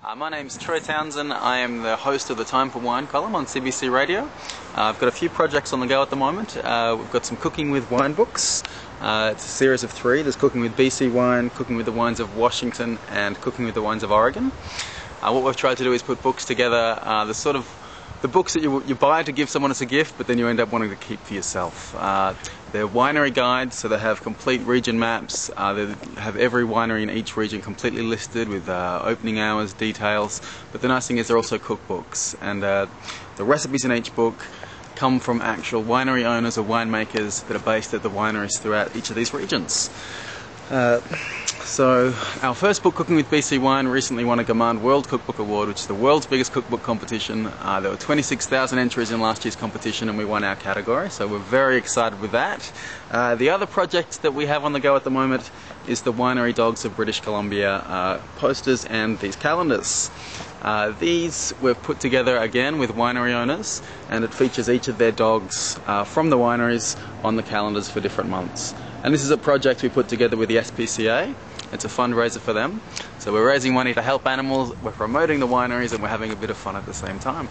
My name's Troy Townsin. I am the host of the Time for Wine column on CBC Radio. I've got a few projects on the go at the moment. We've got some Cooking with Wine books. It's a series of three. There's Cooking with BC Wine, Cooking with the Wines of Washington, and Cooking with the Wines of Oregon. What we've tried to do is put books together, the books that you buy to give someone as a gift, but then you end up wanting to keep for yourself. They're winery guides, so they have complete region maps. They have every winery in each region completely listed with opening hours, details. But the nice thing is they're also cookbooks, and the recipes in each book come from actual winery owners or winemakers that are based at the wineries throughout each of these regions. So our first book, Cooking with BC Wine, recently won a Gammand World Cookbook Award, which is the world's biggest cookbook competition. There were 26,000 entries in last year's competition, and we won our category, so we're very excited with that. The other project that we have on the go at the moment is the Winery Dogs of British Columbia posters and these calendars. These we've put together again with winery owners, and it features each of their dogs from the wineries on the calendars for different months. And this is a project we put together with the SPCA. It's a fundraiser for them. So we're raising money to help animals, we're promoting the wineries, and we're having a bit of fun at the same time.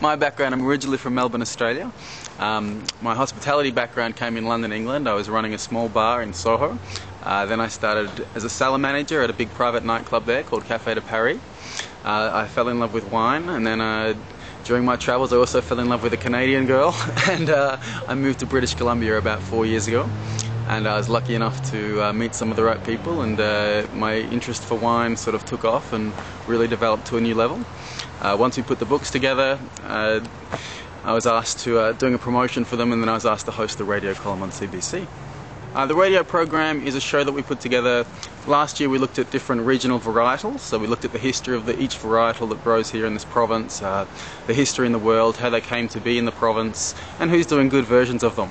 My background, I'm originally from Melbourne, Australia. My hospitality background came in London, England. I was running a small bar in Soho. Then I started as a cellar manager at a big private nightclub there called Café de Paris. I fell in love with wine, and then during my travels I also fell in love with a Canadian girl, and I moved to British Columbia about 4 years ago. And I was lucky enough to meet some of the right people, and my interest for wine sort of took off and really developed to a new level. Once we put the books together, I was asked to doing a promotion for them, and then I was asked to host the radio column on CBC. The radio program is a show that we put together. Last year we looked at different regional varietals, so we looked at the history of each varietal that grows here in this province, the history in the world, how they came to be in the province, and who's doing good versions of them.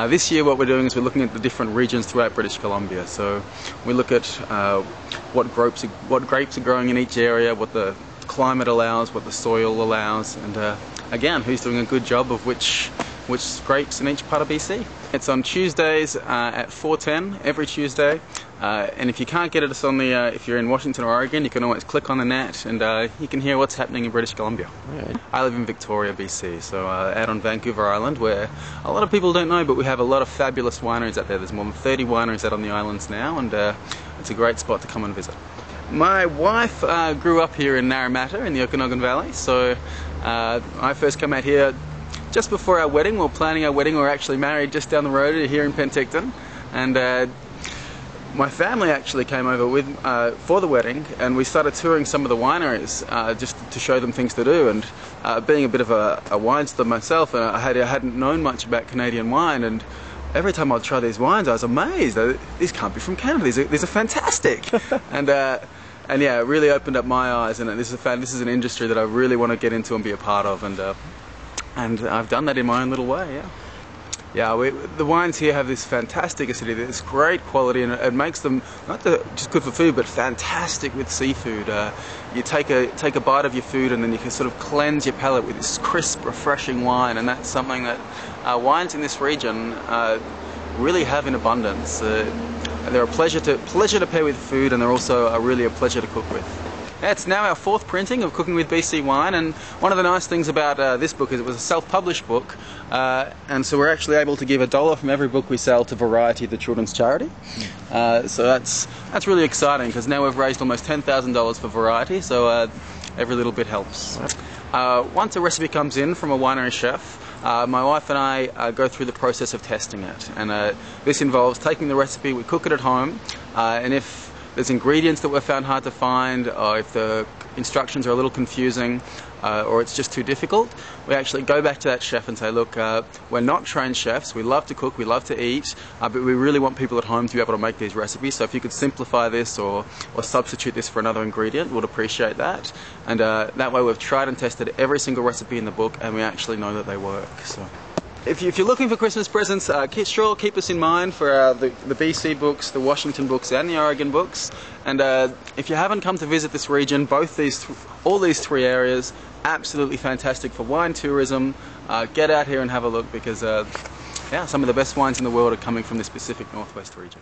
This year what we're doing is we're looking at the different regions throughout British Columbia. So we look at what grapes are growing in each area, what the climate allows, what the soil allows, and again, who's doing a good job of which grapes in each part of BC. It's on Tuesdays at 4:10 every Tuesday, and if you can't get it, it's on if you're in Washington or Oregon, you can always click on the net and you can hear what's happening in British Columbia. Right. I live in Victoria, BC, so out on Vancouver Island, where a lot of people don't know, but we have a lot of fabulous wineries out there. There's more than 30 wineries out on the islands now, and it's a great spot to come and visit. My wife grew up here in Naramata in the Okanagan Valley, so I first came out here just before our wedding. We were planning our wedding. We were actually married just down the road here in Penticton, and my family actually came over for the wedding, and we started touring some of the wineries just to show them things to do. And being a bit of a wine snob myself, and I hadn't known much about Canadian wine, and every time I'd try these wines I was amazed. These can't be from Canada, these are fantastic. and yeah, it really opened up my eyes, and this is an industry that I really want to get into and be a part of, and I've done that in my own little way. Yeah, the wines here have this fantastic acidity, this great quality, and it makes them not just good for food, but fantastic with seafood. You take a bite of your food, and then you can sort of cleanse your palate with this crisp, refreshing wine, and that's something that wines in this region really have in abundance. They're a pleasure to pair with food, and they're also really a pleasure to cook with. It's now our fourth printing of Cooking with BC Wine, and one of the nice things about this book is it was a self-published book, and so we're actually able to give $1 from every book we sell to Variety, the children's charity. So that's really exciting, because now we've raised almost $10,000 for Variety, so every little bit helps. Once a recipe comes in from a winery chef, my wife and I go through the process of testing it, and this involves taking the recipe, we cook it at home, and if there's ingredients that we've found hard to find, or if the instructions are a little confusing, or it's just too difficult, we actually go back to that chef and say, look, we're not trained chefs, we love to cook, we love to eat, but we really want people at home to be able to make these recipes, so if you could simplify this or substitute this for another ingredient, we'd appreciate that. And that way we've tried and tested every single recipe in the book, and we actually know that they work. So if you're looking for Christmas presents, keep us in mind for the BC books, the Washington books, and the Oregon books. And if you haven't come to visit this region, all these three areas, absolutely fantastic for wine tourism. Get out here and have a look, because yeah, some of the best wines in the world are coming from this Pacific Northwest region.